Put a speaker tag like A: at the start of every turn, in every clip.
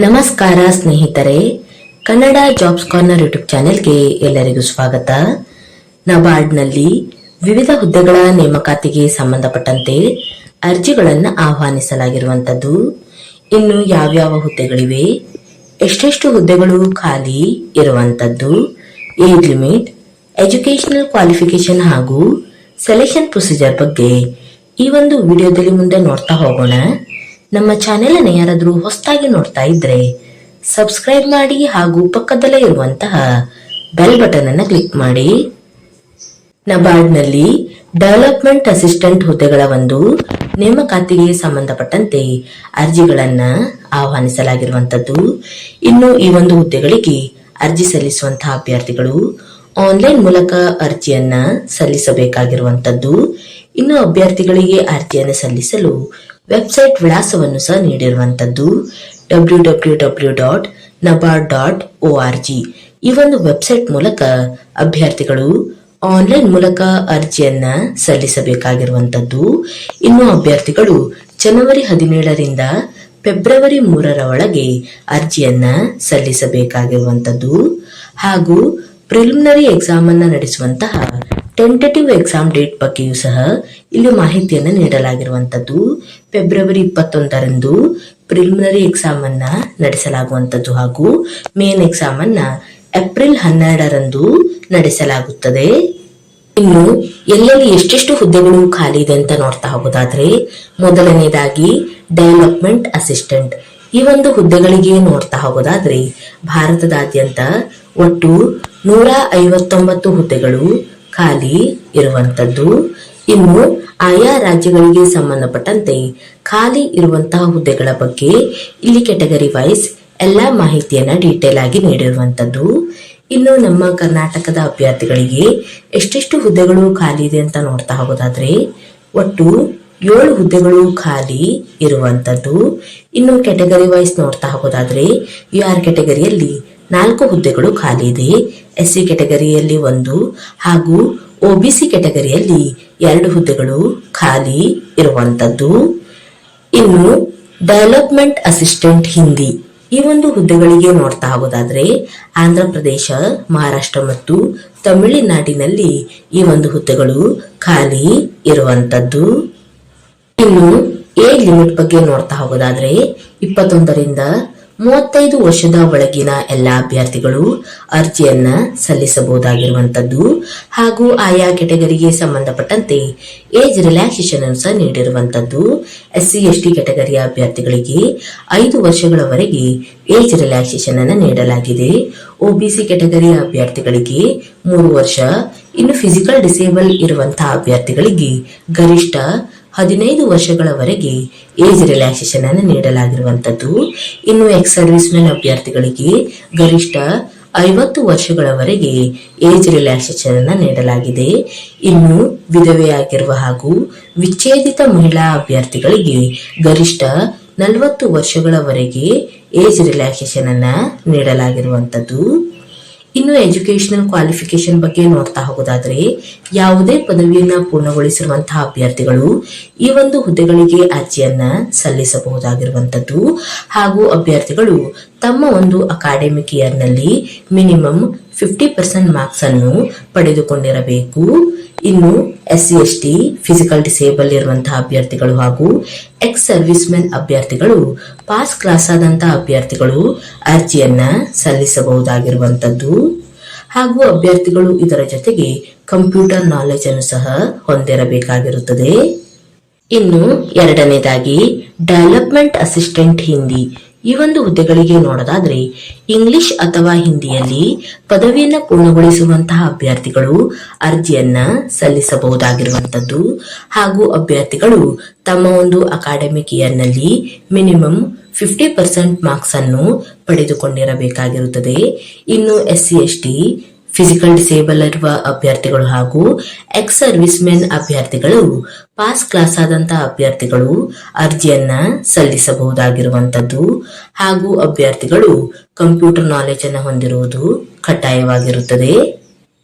A: ನಮಸ್ಕಾರ ಸ್ನೇಹಿತರೆ, Kannada jobs corner YouTube ಚಾನೆಲ್ಗೆ ಎಲ್ಲರಿಗೂ ಸ್ವಾಗತ. ನಬಾರ್ಡ್ನಲ್ಲಿ ವಿವಿಧ ಹುದ್ದೆಗಳ ನೇಮಕಾತಿಗೆ ಸಂಬಂಧಪಟ್ಟಂತೆ ಅರ್ಜಿಗಳನ್ನು ಆಹ್ವಾನಿಸಲಾಗಿರುವಂಥದ್ದು. ಇನ್ನು ಯಾವ್ಯಾವ ಹುದ್ದೆಗಳಿವೆ, ಎಷ್ಟೆಷ್ಟು ಹುದ್ದೆಗಳು ಖಾಲಿ ಇರುವಂಥದ್ದು, ಏಜ್ ಲಿಮಿಟ್, ಎಜುಕೇಶನಲ್ ಕ್ವಾಲಿಫಿಕೇಶನ್ ಹಾಗೂ ಸೆಲೆಕ್ಷನ್ ಪ್ರೊಸೀಜರ್ ಬಗ್ಗೆ ಈ ಒಂದು ವಿಡಿಯೋದಲ್ಲಿ ಮುಂದೆ ನೋಡ್ತಾ ಹೋಗೋಣ. ನಮ್ಮ ಚಾನೆಲ್ ಅನ್ನು ಯಾರಾದರೂ ಹೊಸದಾಗಿ ನೋಡ್ತಾ ಇದ್ರೆ ಸಬ್ಸ್ಕ್ರೈಬ್ ಮಾಡಿ ಹಾಗೂ ಪಕ್ಕದಲ್ಲೇ ಇರುವಂತಹ ಬೆಲ್ ಬಟನ್ ಅನ್ನು ಕ್ಲಿಕ್ ಮಾಡಿ. ನಬಾರ್ಡ್ನಲ್ಲಿ ಡೆವಲಪ್ಮೆಂಟ್ ಅಸಿಸ್ಟೆಂಟ್ ಹುದ್ದೆಗಳ ಒಂದು ನೇಮಕಾತಿಗೆ ಸಂಬಂಧಪಟ್ಟಂತೆ ಅರ್ಜಿಗಳನ್ನ ಆಹ್ವಾನಿಸಲಾಗಿರುವಂತದ್ದು. ಇನ್ನು ಈ ಒಂದು ಹುದ್ದೆಗಳಿಗೆ ಅರ್ಜಿ ಸಲ್ಲಿಸುವಂತಹ ಅಭ್ಯರ್ಥಿಗಳು ಆನ್ಲೈನ್ ಮೂಲಕ ಅರ್ಜಿಯನ್ನ ಸಲ್ಲಿಸಬೇಕಾಗಿರುವಂತದ್ದು. ಇನ್ನು ಅಭ್ಯರ್ಥಿಗಳಿಗೆ ಅರ್ಜಿಯನ್ನು ಸಲ್ಲಿಸಲು ವೆಬ್ಸೈಟ್ ವಿಳಾಸವನ್ನು ಸಹ ನೀಡಿರುವಂತದ್ದು www.nabard.org. ಈ ಒಂದು ವೆಬ್ಸೈಟ್ ಮೂಲಕ ಅಭ್ಯರ್ಥಿಗಳು ಆನ್ಲೈನ್ ಮೂಲಕ ಅರ್ಜಿಯನ್ನ ಸಲ್ಲಿಸಬೇಕಾಗಿರುವಂತದ್ದು. ಇನ್ನು ಅಭ್ಯರ್ಥಿಗಳು ಜನವರಿ 17ರಿಂದ ಫೆಬ್ರವರಿ 3ರ ಒಳಗೆ ಅರ್ಜಿಯನ್ನ ಸಲ್ಲಿಸಬೇಕಾಗಿರುವಂತದ್ದು. ಹಾಗೂ ಪ್ರಿಲಿಮಿನರಿ ಎಕ್ಸಾಮ್ ಅನ್ನ ನಡೆಸುವಂತಹ ಟೆಂಟೇಟಿವ್ ಎಕ್ಸಾಮ್ ಡೇಟ್ ಬಗ್ಗೆಯೂ ಸಹ ಇಲ್ಲಿ ಮಾಹಿತಿಯನ್ನು ನೀಡಲಾಗಿರುವಂತದ್ದು. ಫೆಬ್ರವರಿ 21ರಂದು ಪ್ರಿಲಿಮಿನರಿ ಎಕ್ಸಾಮ್ ಅನ್ನ ನಡೆಸಲಾಗುವಂತದ್ದು ಹಾಗೂ ಮೇನ್ ಎಕ್ಸಾಮ್ ಅನ್ನ ಏಪ್ರಿಲ್ 12ರಂದು ನಡೆಸಲಾಗುತ್ತದೆ. ಇನ್ನು ಎಲ್ಲೆಲ್ಲಿ ಎಷ್ಟೆಷ್ಟು ಹುದ್ದೆಗಳು ಖಾಲಿ ಇದೆ ಅಂತ ನೋಡ್ತಾ ಹೋಗೋದಾದ್ರೆ, ಮೊದಲನೇದಾಗಿ ಡೆವಲಪ್ಮೆಂಟ್ ಅಸಿಸ್ಟೆಂಟ್ ಈ ಒಂದು ಹುದ್ದೆಗಳಿಗೆ ನೋಡ್ತಾ ಹೋಗೋದಾದ್ರೆ ಭಾರತದಾದ್ಯಂತ ಒಟ್ಟು 159 ಹುದ್ದೆಗಳು ಖಾಲಿ ಇರುವಂತದ್ದು. ಇನ್ನು ಆಯಾ ರಾಜ್ಯಗಳಿಗೆ ಸಂಬಂಧಪಟ್ಟಂತೆ ಖಾಲಿ ಇರುವಂತಹ ಹುದ್ದೆಗಳ ಬಗ್ಗೆ ಇಲ್ಲಿ ಕೆಟಗರಿ ವೈಸ್ ಎಲ್ಲಾ ಮಾಹಿತಿಯನ್ನ ಡೀಟೇಲ್ ಆಗಿ ನೀಡಿರುವಂತದ್ದು. ಇನ್ನು ನಮ್ಮ ಕರ್ನಾಟಕದ ಅಭ್ಯರ್ಥಿಗಳಿಗೆ ಎಷ್ಟೆಷ್ಟು ಹುದ್ದೆಗಳು ಖಾಲಿ ಇದೆ ಅಂತ ನೋಡ್ತಾ ಹೋಗೋದಾದ್ರೆ ಒಟ್ಟು 7 ಹುದ್ದೆಗಳು ಖಾಲಿ ಇರುವಂತದ್ದು. ಇನ್ನು ಕೆಟಗರಿ ವೈಸ್ ನೋಡ್ತಾ ಹೋಗೋದಾದ್ರೆ UR ಕೆಟಗರಿಯಲ್ಲಿ 4 ಹುದ್ದೆಗಳು ಖಾಲಿ ಇದೆ, SC ಕೆಟಗರಿಯಲ್ಲಿ 1 ಹಾಗೂ OBC ಕೆಟಗರಿಯಲ್ಲಿ 2 ಹುದ್ದೆಗಳು ಖಾಲಿ ಇರುವಂತದ್ದು. ಇನ್ನು ಡೆವಲಪ್ಮೆಂಟ್ ಅಸಿಸ್ಟೆಂಟ್ ಹಿಂದಿ ಈ ಒಂದು ಹುದ್ದೆಗಳಿಗೆ ನೋಡ್ತಾ ಹೋಗೋದಾದ್ರೆ ಆಂಧ್ರ ಪ್ರದೇಶ, ಮಹಾರಾಷ್ಟ್ರ ಮತ್ತು ತಮಿಳುನಾಡಿನಲ್ಲಿ ಈ ಒಂದು ಹುದ್ದೆಗಳು ಖಾಲಿ ಇರುವಂತದ್ದು. ಇನ್ನು ಏಜ್ ಲಿಮಿಟ್ ಬಗ್ಗೆ ನೋಡ್ತಾ ಹೋಗೋದಾದ್ರೆ 21ರಿಂದ 35 ವರ್ಷದ ಒಳಗಿನ ಎಲ್ಲಾ ಅಭ್ಯರ್ಥಿಗಳು ಅರ್ಜಿಯನ್ನ ಸಲ್ಲಿಸಬಹುದಾಗಿರುವಂತದ್ದು. ಹಾಗೂ ಆಯಾ ಕೆಟಗರಿಗೆ ಸಂಬಂಧಪಟ್ಟಂತೆ ಏಜ್ ರಿಲ್ಯಾಕ್ಸೇಷನ್ ಅನ್ನು ಸಹ ನೀಡಿರುವಂತದ್ದು. SC ST ಕೆಟಗರಿಯ ಅಭ್ಯರ್ಥಿಗಳಿಗೆ 5 ವರ್ಷಗಳವರೆಗೆ ಏಜ್ ರಿಲ್ಯಾಕ್ಸೇಷನ್ ಅನ್ನು ನೀಡಲಾಗಿದೆ. OBC ಕೆಟಗರಿಯ ಅಭ್ಯರ್ಥಿಗಳಿಗೆ 3 ವರ್ಷ. ಇನ್ನು ಫಿಸಿಕಲ್ ಡಿಸೇಬಲ್ ಇರುವಂತಹ ಅಭ್ಯರ್ಥಿಗಳಿಗೆ ಗರಿಷ್ಠ 15 ವರ್ಷಗಳವರೆಗೆ ಏಜ್ ರಿಲ್ಯಾಕ್ಸೇಷನ್ ಅನ್ನು ನೀಡಲಾಗಿರುವಂತದ್ದು. ಇನ್ನು ಎಕ್ಸ್ ಸರ್ವಿಸ್ ಮೆನ್ ಅಭ್ಯರ್ಥಿಗಳಿಗೆ ಗರಿಷ್ಠ 50 ವರ್ಷಗಳವರೆಗೆ ಏಜ್ ರಿಲ್ಯಾಕ್ಸೇಷನ್ ಅನ್ನು ನೀಡಲಾಗಿದೆ. ಇನ್ನು ವಿಧವೆಯಾಗಿರುವ ಹಾಗೂ ವಿಚ್ಛೇದಿತ ಮಹಿಳಾ ಅಭ್ಯರ್ಥಿಗಳಿಗೆ ಗರಿಷ್ಠ 40 ವರ್ಷಗಳವರೆಗೆ ಏಜ್ ರಿಲ್ಯಾಕ್ಸೇಷನ್ ಅನ್ನ ನೀಡಲಾಗಿರುವಂತದ್ದು. ಇನ್ನು ಎಜುಕೇಶನಲ್ ಕ್ವಾಲಿಫಿಕೇಶನ್ ಬಗ್ಗೆ ನೋಡ್ತಾ ಹೋಗೋದಾದ್ರೆ ಯಾವುದೇ ಪದವಿಯನ್ನ ಪೂರ್ಣಗೊಳಿಸಿರುವಂತಹ ಅಭ್ಯರ್ಥಿಗಳು ಈ ಒಂದು ಹುದ್ದೆಗಳಿಗೆ ಅರ್ಜಿಯನ್ನ ಸಲ್ಲಿಸಬಹುದಾಗಿರುವಂತದ್ದು. ಹಾಗೂ ಅಭ್ಯರ್ಥಿಗಳು ತಮ್ಮ ಒಂದು ಅಕಾಡೆಮಿಕ್ ಇಯರ್ ನಲ್ಲಿ ಮಿನಿಮಮ್ 50% ಮಾರ್ಕ್ಸ್ ಅನ್ನು ಪಡೆದುಕೊಂಡಿರಬೇಕು. ಇನ್ನು SC ST ಫಿಸಿಕಲ್ ಡಿಸೇಬಲ್ ಇರುವಂತಹ ಅಭ್ಯರ್ಥಿಗಳು ಹಾಗೂ ಎಕ್ಸ್ ಸರ್ವಿಸ್ ಮೆನ್ ಅಭ್ಯರ್ಥಿಗಳು ಪಾಸ್ ಕ್ಲಾಸ್ ಆದಂತಹ ಅಭ್ಯರ್ಥಿಗಳು ಅರ್ಜಿಯನ್ನ ಸಲ್ಲಿಸಬಹುದಾಗಿರುವಂತದ್ದು. ಹಾಗೂ ಅಭ್ಯರ್ಥಿಗಳು ಇದರ ಜೊತೆಗೆ ಕಂಪ್ಯೂಟರ್ ನಾಲೆಜ್ ಅನ್ನು ಸಹ ಹೊಂದಿರಬೇಕಾಗಿರುತ್ತದೆ. ಇನ್ನು ಎರಡನೇದಾಗಿ ಡೆವಲಪ್ಮೆಂಟ್ ಅಸಿಸ್ಟೆಂಟ್ ಹಿಂದಿ ಈ ಒಂದು ಹುದ್ದೆಗಳಿಗೆ ನೋಡೋದಾದ್ರೆ ಇಂಗ್ಲಿಷ್ ಅಥವಾ ಹಿಂದಿಯಲ್ಲಿ ಪದವಿಯನ್ನ ಪೂರ್ಣಗೊಳಿಸುವಂತಹ ಅಭ್ಯರ್ಥಿಗಳು ಅರ್ಜಿಯನ್ನ ಸಲ್ಲಿಸಬಹುದಾಗಿರುವಂತದ್ದು. ಹಾಗೂ ಅಭ್ಯರ್ಥಿಗಳು ತಮ್ಮ ಒಂದು ಅಕಾಡೆಮಿಕ್ ಇಯರ್ ನಲ್ಲಿ ಮಿನಿಮಮ್ 50% ಮಾರ್ಕ್ಸ್ ಅನ್ನು ಪಡೆದುಕೊಂಡಿರಬೇಕಾಗಿರುತ್ತದೆ. ಇನ್ನು SC ST ಫಿಸಿಕಲ್ ಡಿಸೇಬಲ್ ಇರುವ ಅಭ್ಯರ್ಥಿಗಳು ಹಾಗೂ ಎಕ್ಸ್ ಸರ್ವಿಸ್ ಮೆನ್ ಅಭ್ಯರ್ಥಿಗಳು ಪಾಸ್ ಕ್ಲಾಸ್ ಆದಂತಹ ಅಭ್ಯರ್ಥಿಗಳು ಅರ್ಜಿಯನ್ನ ಸಲ್ಲಿಸಬಹುದಾಗಿರುವಂತದ್ದು. ಹಾಗೂ ಅಭ್ಯರ್ಥಿಗಳು ಕಂಪ್ಯೂಟರ್ ನಾಲೆಜ್ ಅನ್ನು ಹೊಂದಿರುವುದು ಕಡ್ಡಾಯವಾಗಿರುತ್ತದೆ.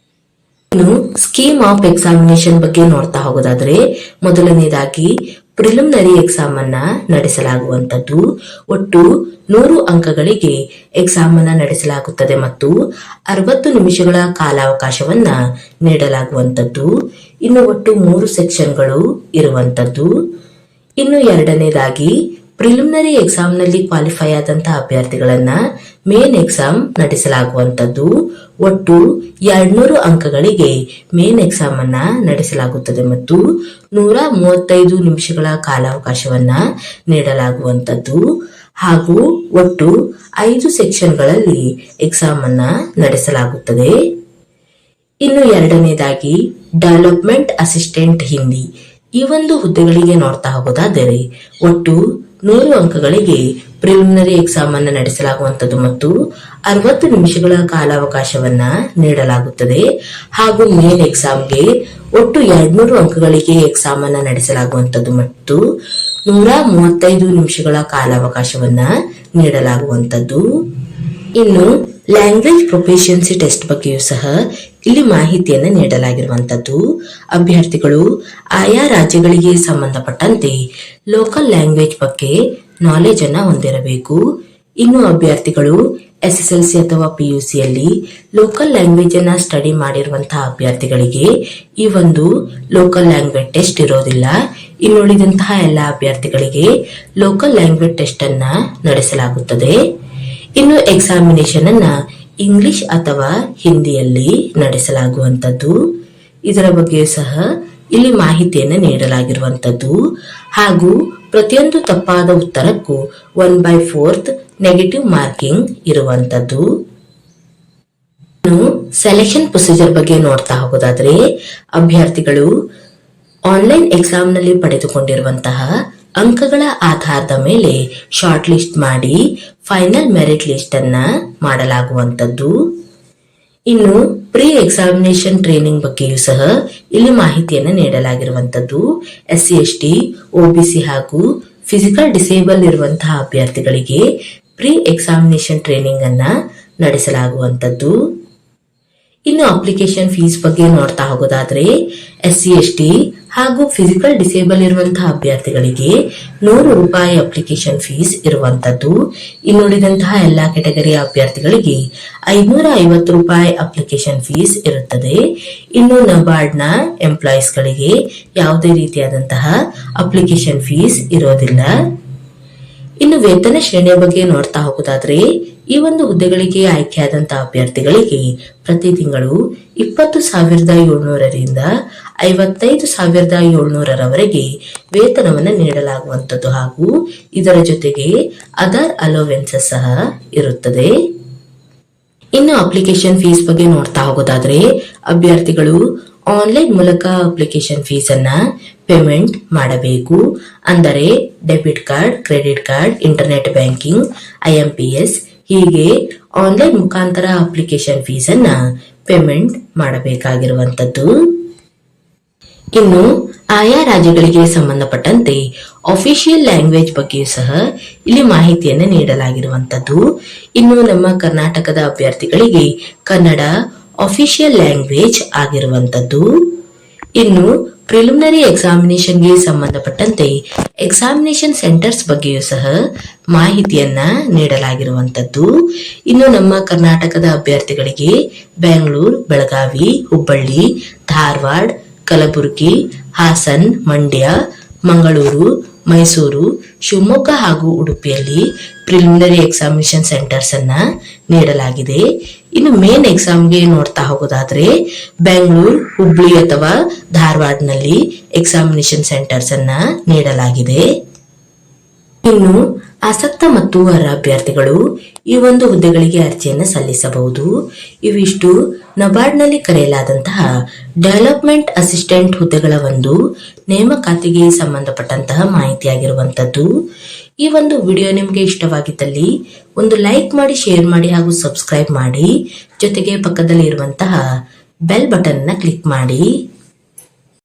A: ಇನ್ನು ಸ್ಕೀಮ್ ಆಫ್ ಎಕ್ಸಾಮಿನೇಷನ್ ಬಗ್ಗೆ ನೋಡ್ತಾ ಹೋಗೋದಾದ್ರೆ ಮೊದಲನೇದಾಗಿ ಪ್ರಿಲಿಮಿನರಿ ಎಕ್ಸಾಮ್ ಅನ್ನ ನಡೆಸಲಾಗುವಂತದ್ದು. ಒಟ್ಟು 100 ಅಂಕಗಳಿಗೆ ಎಕ್ಸಾಮ್ ಅನ್ನ ನಡೆಸಲಾಗುತ್ತದೆ ಮತ್ತು 60 ನಿಮಿಷಗಳ ಕಾಲಾವಕಾಶವನ್ನ ನೀಡಲಾಗುವಂತದ್ದು. ಇನ್ನು ಒಟ್ಟು 3 ಸೆಕ್ಷನ್ಗಳು ಇರುವಂತದ್ದು. ಇನ್ನು ಎರಡನೇದಾಗಿ ಪ್ರಿಲಿಮಿನರಿ ಎಕ್ಸಾಮ್ ನಲ್ಲಿ ಕ್ವಾಲಿಫೈ ಆದಂತಹ ಅಭ್ಯರ್ಥಿಗಳನ್ನ ಮೇನ್ ಎಕ್ಸಾಮ್ ನಡೆಸಲಾಗುವಂತದ್ದು. ಒಟ್ಟು 200 ಅಂಕಗಳಿಗೆ ಮೇನ್ ಎಕ್ಸಾಮ್ ಅನ್ನ ನಡೆಸಲಾಗುತ್ತದೆ ಮತ್ತು 135 ನಿಮಿಷಗಳ ಕಾಲಾವಕಾಶವನ್ನ ನೀಡಲಾಗುವಂತದ್ದು ಹಾಗೂ ಒಟ್ಟು 5 ಸೆಕ್ಷನ್ಗಳಲ್ಲಿ ಎಕ್ಸಾಮ್ ಅನ್ನ ನಡೆಸಲಾಗುತ್ತದೆ. ಇನ್ನು ಎರಡನೇದಾಗಿ ಡೆವಲಪ್ಮೆಂಟ್ ಅಸಿಸ್ಟೆಂಟ್ ಹಿಂದಿ ಈ ಒಂದು ಹುದ್ದೆಗಳಿಗೆ ನೋಡ್ತಾ ಹೋಗೋದಾದರೆ ಒಟ್ಟು 100 ಅಂಕಗಳಿಗೆ ಪ್ರಿಲಿಮಿನರಿ ಎಕ್ಸಾಮ್ ಅನ್ನು ನಡೆಸಲಾಗುವಂತದ್ದು ಮತ್ತು 60 ನಿಮಿಷಗಳ ಕಾಲಾವಕಾಶವನ್ನ ನೀಡಲಾಗುತ್ತದೆ ಹಾಗೂ ಮೇನ್ ಎಕ್ಸಾಮ್ಗೆ ಒಟ್ಟು 200 ಅಂಕಗಳಿಗೆ ಎಕ್ಸಾಮ್ ಅನ್ನು ನಡೆಸಲಾಗುವಂತದ್ದು ಮತ್ತು 135 ನಿಮಿಷಗಳ ಕಾಲಾವಕಾಶವನ್ನ ನೀಡಲಾಗುವಂತದ್ದು. ಇನ್ನು ಲ್ಯಾಂಗ್ವೇಜ್ ಪ್ರೊಫಿಷಿಯನ್ಸಿ ಟೆಸ್ಟ್ ಬಗ್ಗೆಯೂ ಸಹ ಇಲ್ಲಿ ಮಾಹಿತಿಯನ್ನು ನೀಡಲಾಗಿರುವಂತದ್ದು. ಅಭ್ಯರ್ಥಿಗಳು ಆಯಾ ರಾಜ್ಯಗಳಿಗೆ ಸಂಬಂಧಪಟ್ಟಂತೆ ಲೋಕಲ್ ಲ್ಯಾಂಗ್ವೇಜ್ ಬಗ್ಗೆ ನಾಲೆಜ್ ಅನ್ನ ಹೊಂದಿರಬೇಕು. ಇನ್ನು ಅಭ್ಯರ್ಥಿಗಳು SSLC ಅಥವಾ PUC ಯಲ್ಲಿ ಲೋಕಲ್ ಲ್ಯಾಂಗ್ವೇಜ್ ಅನ್ನ ಸ್ಟಡಿ ಮಾಡಿರುವಂತಹ ಅಭ್ಯರ್ಥಿಗಳಿಗೆ ಈ ಒಂದು ಲೋಕಲ್ ಲ್ಯಾಂಗ್ವೇಜ್ ಟೆಸ್ಟ್ ಇರೋದಿಲ್ಲ. ಇನ್ನುಳಿದಂತಹ ಎಲ್ಲ ಅಭ್ಯರ್ಥಿಗಳಿಗೆ ಲೋಕಲ್ ಲ್ಯಾಂಗ್ವೇಜ್ ಟೆಸ್ಟ್ ಅನ್ನ ನಡೆಸಲಾಗುತ್ತದೆ. ಇನ್ನು ಎಕ್ಸಾಮಿನೇಷನ್ ಅನ್ನ ಇಂಗ್ಲಿಷ್ ಅಥವಾ ಹಿಂದಿಯಲ್ಲಿ ನಡೆಸಲಾಗುವಂತದ್ದು. ಇದರ ಬಗ್ಗೆಯೂ ಸಹ ಇಲ್ಲಿ ಮಾಹಿತಿಯನ್ನು ನೀಡಲಾಗಿರುವಂತದ್ದು ಹಾಗೂ ಪ್ರತಿಯೊಂದು ತಪ್ಪಾದ ಉತ್ತರಕ್ಕೂ 1/4 ನೆಗೆಟಿವ್ ಮಾರ್ಕಿಂಗ್ ಇರುವಂತದ್ದು. ಸೆಲೆಕ್ಷನ್ ಪ್ರೊಸೀಜರ್ ಬಗ್ಗೆ ನೋಡ್ತಾ ಹೋಗೋದಾದ್ರೆ ಅಭ್ಯರ್ಥಿಗಳು ಆನ್ಲೈನ್ ಎಕ್ಸಾಮ್ ನಲ್ಲಿ ಪಡೆದುಕೊಂಡಿರುವಂತಹ ಅಂಕಗಳ ಆಧಾರದ ಮೇಲೆ ಶಾರ್ಟ್ ಲಿಸ್ಟ್ ಮಾಡಿ ಫೈನಲ್ ಮೆರಿಟ್ ಲಿಸ್ಟ್ ಅನ್ನ ಮಾಡಲಾಗುವಂತದ್ದು. ಇನ್ನು ಪ್ರೀ ಎಕ್ಸಾಮಿನೇಷನ್ ಟ್ರೈನಿಂಗ್ ಬಗ್ಗೆಯೂ ಸಹ ಇಲ್ಲಿ ಮಾಹಿತಿಯನ್ನು ನೀಡಲಾಗಿರುವಂತದ್ದು. SC ST OBC ಹಾಗೂ ಫಿಸಿಕಲ್ ಡಿಸೇಬಲ್ ಇರುವಂತಹ ಅಭ್ಯರ್ಥಿಗಳಿಗೆ ಪ್ರೀ ಎಕ್ಸಾಮಿನೇಷನ್ ಟ್ರೈನಿಂಗ್ ಅನ್ನ ನಡೆಸಲಾಗುವಂತದ್ದು. ಇನ್ನು ಅಪ್ಲಿಕೇಶನ್ ಫೀಸ್ ಬಗ್ಗೆ ನೋಡ್ತಾ ಹೋಗೋದಾದ್ರೆ SC ST ಹಾಗೂ ಫಿಸಿಕಲ್ ಡಿಸೇಬಲ್ ಇರುವಂತಹ ಅಭ್ಯರ್ಥಿಗಳಿಗೆ 100 ರೂಪಾಯಿ ಅಪ್ಲಿಕೇಶನ್ ಫೀಸ್ ಇರುವಂತದ್ದು. ಇನ್ನುಳಿದಂತಹ ಎಲ್ಲಾ ಕೆಟಗರಿಯ ಅಭ್ಯರ್ಥಿಗಳಿಗೆ 550 ರೂಪಾಯಿ ಅಪ್ಲಿಕೇಶನ್ ಫೀಸ್ ಇರುತ್ತದೆ. ಇನ್ನು ನಬಾರ್ಡ್ ನ ಎಂಪ್ಲಾಯೀಸ್ ಗಳಿಗೆ ಯಾವುದೇ ರೀತಿಯಾದಂತಹ ಅಪ್ಲಿಕೇಶನ್ ಫೀಸ್ ಇರೋದಿಲ್ಲ. ಇನ್ನು ವೇತನ ಶ್ರೇಣಿಯ ಬಗ್ಗೆ ನೋಡ್ತಾ ಹೋಗೋದಾದ್ರೆ ಈ ಒಂದು ಹುದ್ದೆಗಳಿಗೆ ಆಯ್ಕೆಯಾದಂತಹ ಅಭ್ಯರ್ಥಿಗಳಿಗೆ ಪ್ರತಿ ತಿಂಗಳು 20,700ರಿಂದ 55,700ರವರೆಗೆ ವೇತನವನ್ನು ನೀಡಲಾಗುವಂತದ್ದು ಹಾಗೂ ಇದರ ಜೊತೆಗೆ ಅದರ್ ಅಲೋವೆನ್ಸಸ್ ಸಹ ಇರುತ್ತದೆ. ಇನ್ನು ಅಪ್ಲಿಕೇಶನ್ ಫೀಸ್ ಬಗ್ಗೆ ನೋಡ್ತಾ ಹೋಗೋದಾದ್ರೆ ಅಭ್ಯರ್ಥಿಗಳು ಆನ್ಲೈನ್ ಮೂಲಕ ಅಪ್ಲಿಕೇಶನ್ ಫೀಸ್ ಅನ್ನ ಪೇಮೆಂಟ್ ಮಾಡಬೇಕು. ಅಂದರೆ debit card, credit card, internet banking, IMPS ಹೀಗೆ ಆನ್ಲೈನ್ ಮುಖಾಂತರ ಅಪ್ಲಿಕೇಶನ್ ಫೀಸ್ ಅನ್ನ ಪೇಮೆಂಟ್ ಮಾಡಬೇಕಾಗಿರುವಂತದ್ದು. ಇನ್ನು ಆಯಾ ರಾಜ್ಯಗಳಿಗೆ ಸಂಬಂಧಪಟ್ಟಂತೆ ಅಫಿಷಿಯಲ್ ಲ್ಯಾಂಗ್ವೇಜ್ ಬಗ್ಗೆಯೂ ಸಹ ಇಲ್ಲಿ ಮಾಹಿತಿಯನ್ನು ನೀಡಲಾಗಿರುವಂತದ್ದು. ಇನ್ನು ನಮ್ಮ ಕರ್ನಾಟಕದ ಅಭ್ಯರ್ಥಿಗಳಿಗೆ ಕನ್ನಡ ಅಫಿಷಿಯಲ್ ಲ್ಯಾಂಗ್ವೇಜ್ ಆಗಿರುವಂತದ್ದು. ಇನ್ನು ಪ್ರಿಲಿಮಿನರಿ ಎಕ್ಸಾಮಿನೇಷನ್ಗೆ ಸಂಬಂಧಪಟ್ಟಂತೆ ಎಕ್ಸಾಮಿನೇಷನ್ ಸೆಂಟರ್ಸ್ ಬಗ್ಗೆಯೂ ಸಹ ಮಾಹಿತಿಯನ್ನ ನೀಡಲಾಗಿರುವಂತದ್ದು. ಇನ್ನು ನಮ್ಮ ಕರ್ನಾಟಕದ ಅಭ್ಯರ್ಥಿಗಳಿಗೆ ಬೆಂಗಳೂರು, ಬೆಳಗಾವಿ, ಹುಬ್ಬಳ್ಳಿ, ಧಾರವಾಡ, ಕಲಬುರಗಿ, ಹಾಸನ್, ಮಂಡ್ಯ, ಮಂಗಳೂರು, ಮೈಸೂರು, ಶಿವಮೊಗ್ಗ ಹಾಗೂ ಉಡುಪಿಯಲ್ಲಿ ಪ್ರಿಲಿಮಿನರಿ ಎಕ್ಸಾಮಿನೇಷನ್ ಸೆಂಟರ್ಸ್ ಅನ್ನ ನೀಡಲಾಗಿದೆ. ಇನ್ನು ಮೇನ್ ಎಕ್ಸಾಮ್ಗೆ ನೋಡ್ತಾ ಹೋಗೋದಾದ್ರೆ ಬೆಂಗಳೂರು, ಹುಬ್ಳಿ ಅಥವಾ ಧಾರವಾಡನಲ್ಲಿ ಎಕ್ಸಾಮಿನೇಷನ್ ಸೆಂಟರ್ಸ್ ಅನ್ನ ನೀಡಲಾಗಿದೆ. ಇನ್ನು ಆಸಕ್ತ ಮತ್ತು ಅರ್ಹ ಅಭ್ಯರ್ಥಿಗಳು ಈ ಒಂದು ಹುದ್ದೆಗಳಿಗೆ ಅರ್ಜಿಯನ್ನು ಸಲ್ಲಿಸಬಹುದು. ಇವಿಷ್ಟು ನಬಾರ್ಡ್ನಲ್ಲಿ ಕರೆಯಲಾದಂತಹ ಡೆವಲಪ್ಮೆಂಟ್ ಅಸಿಸ್ಟೆಂಟ್ ಹುದ್ದೆಗಳ ಒಂದು ನೇಮಕಾತಿಗೆ ಸಂಬಂಧಪಟ್ಟಂತಹ ಮಾಹಿತಿಯಾಗಿರುವಂತದ್ದು. ಈ ಒಂದು ವಿಡಿಯೋ ನಿಮಗೆ ಇಷ್ಟವಾಗಿದ್ದಲ್ಲಿ ಒಂದು ಲೈಕ್ ಮಾಡಿ, ಶೇರ್ ಮಾಡಿ ಹಾಗೂ ಸಬ್ಸ್ಕ್ರೈಬ್ ಮಾಡಿ. ಜೊತೆಗೆ ಪಕ್ಕದಲ್ಲಿ ಇರುವಂತಹ ಬೆಲ್ ಬಟನ್ ನ ಕ್ಲಿಕ್ ಮಾಡಿ.